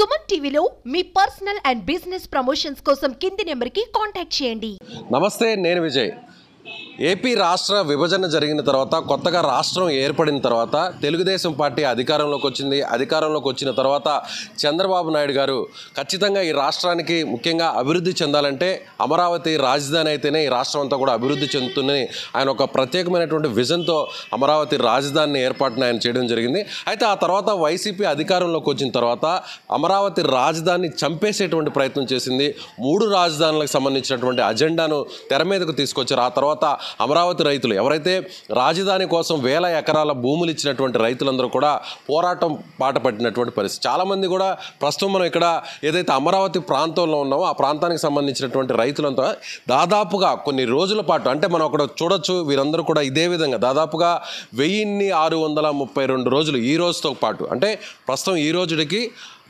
సుమన్ టీవీలో మీ personal and business promotions కోసం కింది నెంబర్కి కాంటాక్ట్ చేయండి. నమస్తే, నేను విజయ్. ఏపీ రాష్ట్ర విభజన జరిగిన తర్వాత, కొత్తగా రాష్ట్రం ఏర్పడిన తర్వాత తెలుగుదేశం పార్టీ అధికారంలోకి వచ్చింది. అధికారంలోకి వచ్చిన తర్వాత చంద్రబాబు నాయుడు గారు ఖచ్చితంగా ఈ రాష్ట్రానికి ముఖ్యంగా అభివృద్ధి చెందాలంటే అమరావతి రాజధాని అయితేనే ఈ రాష్ట్రం అంతా కూడా అభివృద్ధి చెందుతుందని ఆయన ఒక ప్రత్యేకమైనటువంటి విజన్తో అమరావతి రాజధానిని ఏర్పాటును ఆయన చేయడం జరిగింది. అయితే ఆ తర్వాత వైసీపీ అధికారంలోకి వచ్చిన తర్వాత అమరావతి రాజధానిని చంపేసేటువంటి ప్రయత్నం చేసింది. 3 రాజధానులకు సంబంధించినటువంటి అజెండాను తెర మీదకు తీసుకొచ్చారు. ఆ తర్వాత అమరావతి రైతులు ఎవరైతే రాజధాని కోసం వేల ఎకరాల భూములు ఇచ్చినటువంటి రైతులందరూ కూడా పోరాటం పాట పట్టినటువంటి పరిస్థితి. చాలామంది కూడా ప్రస్తుతం మనం ఇక్కడ ఏదైతే అమరావతి ప్రాంతంలో ఉన్నామో ఆ ప్రాంతానికి సంబంధించినటువంటి రైతులంతా దాదాపుగా కొన్ని రోజుల పాటు, అంటే మనం అక్కడ చూడొచ్చు, వీరందరూ కూడా ఇదే విధంగా దాదాపుగా 1632 రోజులు ఈ రోజుతో పాటు, అంటే ప్రస్తుతం ఈ రోజుకి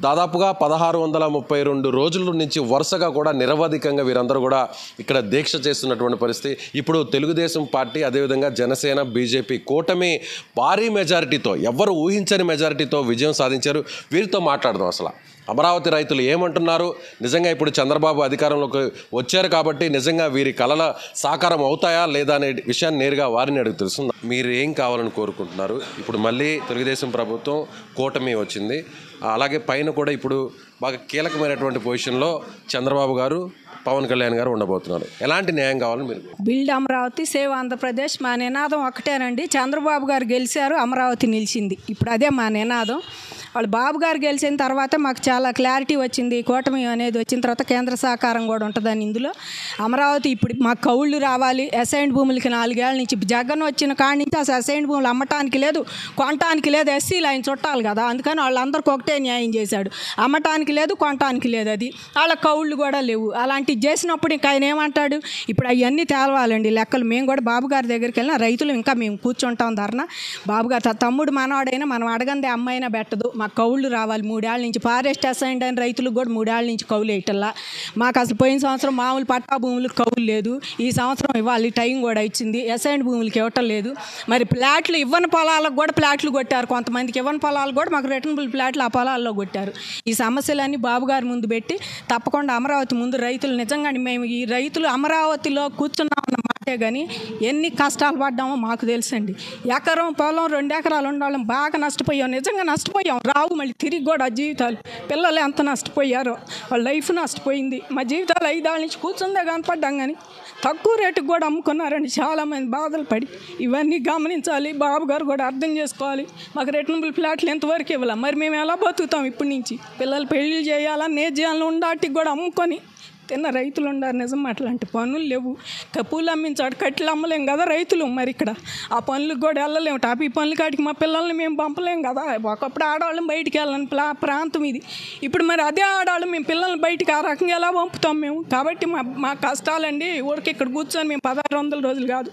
దాదాపుగా 1632 రోజుల నుంచి వరుసగా కూడా నిరవధికంగా వీరందరూ కూడా ఇక్కడ దీక్ష చేస్తున్నటువంటి పరిస్థితి. ఇప్పుడు తెలుగుదేశం పార్టీ, అదేవిధంగా జనసేన, బీజేపీ కూటమి భారీ మెజారిటీతో, ఎవరు ఊహించని మెజారిటీతో విజయం సాధించారు. వీరితో మాట్లాడదాం. అసలు అమరావతి రైతులు ఏమంటున్నారు, నిజంగా ఇప్పుడు చంద్రబాబు అధికారంలోకి వచ్చారు కాబట్టి నిజంగా వీరి కలల సాకారం అవుతాయా లేదా అనే విషయాన్ని నేరుగా వారిని అడిగి తెలుస్తుంది. మీరు ఏం కావాలని కోరుకుంటున్నారు? ఇప్పుడు మళ్ళీ తెలుగుదేశం ప్రభుత్వం కూటమి వచ్చింది, అలాగే పైన కూడా ఇప్పుడు బాగా కీలకమైనటువంటి పొజిషన్లో చంద్రబాబు గారు, పవన్ కళ్యాణ్ గారు ఉండబోతున్నారు. ఎలాంటి న్యాయం కావాలని మీరు? Build Amaravati, save Andhra Pradesh. మా నినాదం ఒకటేనండి. చంద్రబాబు గారు గెలిచారు, అమరావతి నిలిచింది. ఇప్పుడు అదే మా నినాదం. వాళ్ళు బాబు గారు గెలిచిన తర్వాత మాకు చాలా క్లారిటీ వచ్చింది. కూటమి అనేది వచ్చిన తర్వాత కేంద్ర సహకారం కూడా ఉంటుందని. ఇందులో అమరావతి ఇప్పుడు మాకు కౌళ్ళు రావాలి. అసైన్డ్ భూములకి 4 ఏళ్ళ నుంచి జగన్ వచ్చిన కాడి నుంచి అసలు అసైన్డ్ భూములు అమ్మటానికి లేదు, కొనటానికి లేదు. ఎస్సీలు ఆయన చుట్టాలి కదా, అందుకని వాళ్ళందరికీ ఒకటే న్యాయం చేశాడు. అమ్మటానికి లేదు, కొనటానికి లేదు. అది వాళ్ళ కౌళ్ళు కూడా లేవు. అలాంటివి చేసినప్పుడు ఇంకా ఆయన ఏమంటాడు? ఇప్పుడు అవన్నీ తేలవాలండి లెక్కలు. మేము కూడా బాబు గారి దగ్గరికి వెళ్ళినా రైతులు ఇంకా మేము కూర్చుంటాం ధర్నా. బాబు గారు తమ్ముడు మనవాడైనా మనం అడగందే అమ్మైనా పెట్టదు. మాకు కౌళ్ళు రావాలి. 3 ఏళ్ళ నుంచి ఫారెస్ట్ అసైన్డ్ అయిన రైతులకు కూడా 3 ఏళ్ళ నుంచి కౌలు వేయటల్లా. మాకు అసలు పోయిన సంవత్సరం మామూలు పట్టా భూములకు కౌలు లేదు, ఈ సంవత్సరం ఇవ్వాలి, టైం కూడా ఇచ్చింది. అసైన్డ్ భూములకి ఇవ్వటం లేదు. మరి ప్లాట్లు ఇవ్వని పొలాలకు కూడా ప్లాట్లు కొట్టారు. కొంతమందికి ఇవ్వని పొలాలు కూడా మాకు రిటర్నబుల్ ప్లాట్లు ఆ పొలాల్లో కొట్టారు. ఈ సమస్యలన్నీ బాబు గారి ముందు పెట్టి తప్పకుండా అమరావతి ముందు రైతులు నిజంగా మేము ఈ రైతులు అమరావతిలో కూర్చున్నామన్న మాటే కానీ ఎన్ని కష్టాలు పడ్డామో మాకు తెలుసండి. ఎకరం పొలం 2 ఎకరాలు ఉండాలని బాగా నష్టపోయాం. నిజంగా నష్టపోయాం. రావు మళ్ళీ తిరిగి కూడా జీవితాలు. పిల్లలు ఎంత నష్టపోయారో, వాళ్ళ లైఫ్ నష్టపోయింది. మా జీవితాలు 5 ఏళ్ళ నుంచి కూర్చుందే కనపడ్డాం కానీ తక్కువ రేటుకు కూడా అమ్ముకున్నారండి చాలామంది బాధలు పడి. ఇవన్నీ గమనించాలి, బాబు గారు కూడా అర్థం చేసుకోవాలి. మాకు రిటర్నబుల్ ఫ్లాట్లు ఎంతవరకు ఇవ్వాలి? మరి మేము ఎలా బతుకుతాం ఇప్పటి నుంచి? పిల్లలు పెళ్ళిళ్ళు చేయాలా, నేర్చేయాలని ఉండాటికి కూడా అమ్ముకొని తిన్న రైతులు ఉన్నారు. నిజం అట్లాంటి పనులు లేవు. పూలు అమ్మించాడు, కట్టెలు అమ్మలేం కదా రైతులు. మరి ఇక్కడ ఆ పనులకు కూడా వెళ్ళలేము. టాపీ పనుల కాడికి మా పిల్లల్ని మేము పంపలేం కదా. ఒకప్పుడు ఆడవాళ్ళని బయటికి వెళ్ళని ప్రాంతం ఇది. ఇప్పుడు మరి అదే ఆడవాళ్ళు మేము పిల్లల్ని బయటికి ఆ రకంగా ఎలా పంపుతాం మేము? కాబట్టి మా కష్టాలండి. ఊరికి ఇక్కడ కూర్చొని మేము 1600 రోజులు కాదు,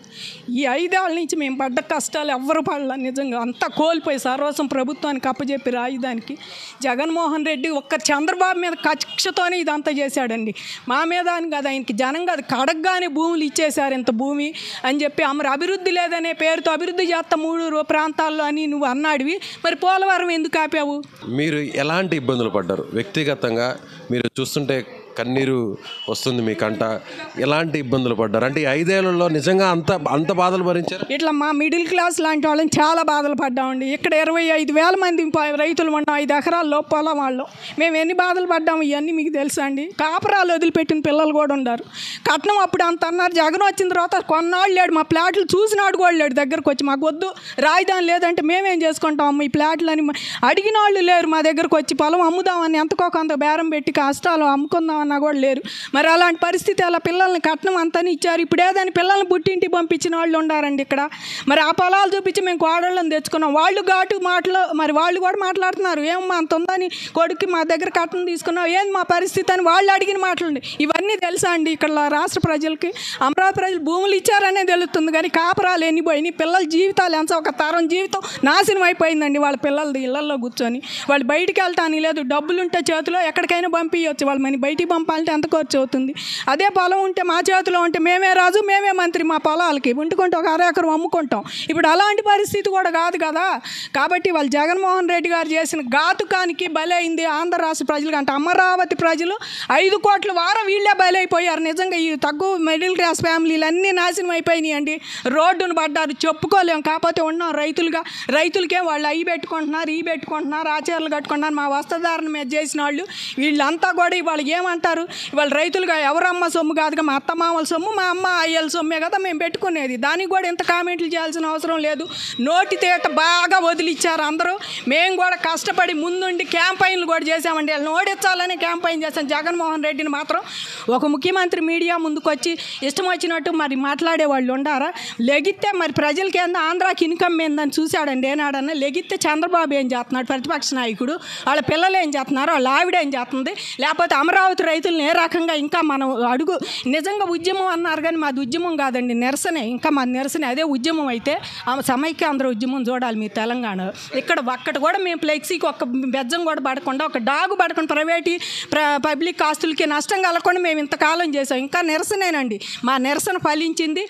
ఈ 5 ఏళ్ళ నుంచి మేము పడ్డ కష్టాలు ఎవ్వరు పడలే. నిజంగా అంతా కోల్పోయి సర్వస్వం ప్రభుత్వానికి అప్పచెప్పి రాజధానికి జగన్మోహన్ రెడ్డి ఒక్క చంద్రబాబు మీద కక్షతోనే ఇదంతా చేశాడండి. మా మీద అని కదా, ఆయనకి జనం కాదు, కడగ్గానే భూములు ఇచ్చేశారు. ఇంత భూమి అని చెప్పి అభివృద్ధి లేదనే పేరుతో అభివృద్ధి చేస్తా 3 ప్రాంతాల్లో అని నువ్వు అన్నాడివి. మరి పోలవరం ఎందుకు ఆపావు? మీరు ఎలాంటి ఇబ్బందులు పడ్డారు వ్యక్తిగతంగా? మీరు చూస్తుంటే కన్నీరు వస్తుంది మీ కంట. ఎలాంటి ఇబ్బందులు పడ్డారు? అంటే 5 ఏళ్లలో నిజంగా అంత బాధలు భరించారు? ఇట్లా మా మిడిల్ క్లాస్ లాంటి వాళ్ళని చాలా బాధలు పడ్డామండి. ఇక్కడ 25,000 మంది రైతులు ఉన్నాం, 5 ఎకరాల్లో పొలం వాళ్ళు. మేము ఎన్ని బాధలు పడ్డాము ఇవన్నీ మీకు తెలుసా అండి? కాపురాలు వదిలిపెట్టిన పిల్లలు కూడా ఉన్నారు. కట్నం అప్పుడు అంత అన్నారు. జగన్ వచ్చిన తర్వాత కొన్నాళ్ళు లేడు, మా ప్లాట్లు చూసినాడు కూడా లేడు. దగ్గరకు వచ్చి మాకు వద్దు రాజధాని లేదంటే మేమేం చేసుకుంటాం అమ్మ ఈ ప్లాట్లు అని అడిగిన వాళ్ళు లేరు. మా దగ్గరకు వచ్చి పొలం అమ్ముదామని ఎంతకో కొంత బేరం పెట్టి కష్టాలు అమ్ముకుందాం అన్నా కూడా లేరు. మరి అలాంటి పరిస్థితి అలా పిల్లల్ని కట్నం అంతని ఇచ్చారు. ఇప్పుడు ఏదని పిల్లల్ని పుట్టింటికి పంపించిన వాళ్ళు ఉండారండి ఇక్కడ. మరి ఆ పొలాలు చూపించి మేము కోడళ్ళని తెచ్చుకున్నాం. వాళ్ళు ఘాటు మాటలు మరి వాళ్ళు కూడా మాట్లాడుతున్నారు. ఏమమ్మా అంత ఉందని కొడుకు మా దగ్గర కట్నం తీసుకున్నావు, ఏంది మా పరిస్థితి అని వాళ్ళు అడిగిన మాటలు. ఇవన్నీ తెలుసా అండి ఇక్కడ రాష్ట్ర ప్రజలకి? అమరావతి ప్రజలు భూములు ఇచ్చారనే తెలుస్తుంది కానీ కాపురాలు ఎన్ని పోయినాయి, పిల్లల జీవితాలు ఎంత, ఒక తరం జీవితం నాశనం అయిపోయిందండి. వాళ్ళ పిల్లలది ఇళ్లలో కూర్చొని వాళ్ళు బయటికి వెళ్తాని లేదు. డబ్బులుంటే చేతిలో ఎక్కడికైనా పంపించవచ్చు. వాళ్ళు మన బయటికి పంపాలంటే ఎంత ఖర్చు అవుతుంది? అదే పొలం ఉంటే మా చేతిలో ఉంటే మేమే రాజు మేమే మంత్రి, మా పొలాలకి వండుకుంటే ఒక అరెకరం అమ్ముకుంటాం. ఇప్పుడు అలాంటి పరిస్థితి కూడా కాదు కదా. కాబట్టి వాళ్ళు జగన్మోహన్ రెడ్డి గారు చేసిన ఘాతుకానికి బలైంది ఆంధ్ర రాష్ట్ర ప్రజలు. అంటే అమరావతి ప్రజలు 5 కోట్ల వారం వీళ్ళే బలైపోయారు. నిజంగా ఈ తక్కువ మిడిల్ క్లాస్ ఫ్యామిలీలు అన్నీ నాశనం అయిపోయినాయి అండి. రోడ్డును పడ్డారు, చెప్పుకోలేం. కాకపోతే ఉన్నాం రైతులుగా. రైతులకే వాళ్ళు అవి పెట్టుకుంటున్నారు, ఈ పెట్టుకుంటున్నారు, ఆచారాలు కట్టుకుంటున్నారు. మా వస్త్రధారణ మీద చేసిన వాళ్ళు వీళ్ళంతా కూడా ఇవాళ ఏమంటారు? ఇవాళ రైతులుగా ఎవరమ్మ సొమ్ము కాదుగా, మా అత్తమామల సొమ్ము, మా అమ్మ అయ్యల సొమ్మే కదా మేము పెట్టుకునేది. దానికి కూడా ఇంత కామెంట్లు చేయాల్సిన అవసరం లేదు. నోటి తేట బాగా వదిలిచ్చారు అందరూ. మేము కూడా కష్టపడి ముందుండి క్యాంపైన్లు కూడా చేసామండి. వాళ్ళు ఓడించాలని క్యాంపైన్ చేశాం. జగన్మోహన్ రెడ్డిని మాత్రం ఒక ముఖ్యమంత్రి మీడియా ముందుకు వచ్చి ఇష్టం వచ్చినట్టు మరి మాట్లాడే వాళ్ళు ఉండారా? లెగిస్తే మరి ప్రజలకి ఏందో ఆంధ్రాకి ఇన్కమ్ ఏందని చూశాడండి ఏనాడన్నా? లెగిస్తే చంద్రబాబు ఏం చేస్తున్నాడు ప్రతిపక్ష నాయకుడు, వాళ్ళ పిల్లలు ఏం చేస్తున్నారు, వాళ్ళ ఆవిడ ఏం చేస్తుంది, లేకపోతే అమరావతి రైతులను ఏ రకంగా ఇంకా మనం అడుగు నిజంగా ఉద్యమం అన్నారు కానీ మాది ఉద్యమం కాదండి, నిరసనే. ఇంకా మాది నిరసనే. అదే ఉద్యమం అయితే సమైక్యాంధ్ర ఉద్యమం చూడాలి మీ తెలంగాణ. ఇక్కడ ఒక్కటి కూడా మేము ఫ్లెక్సీకి ఒక బెజ్జం కూడా పడకుండా, ఒక డాగు పడకుండా, పబ్లిక్ ఆస్తులకి నష్టం కలగకుండా మేము ఇంతకాలం చేసాం. ఇంకా నిరసనేనండి. మా నిరసన ఫలించింది.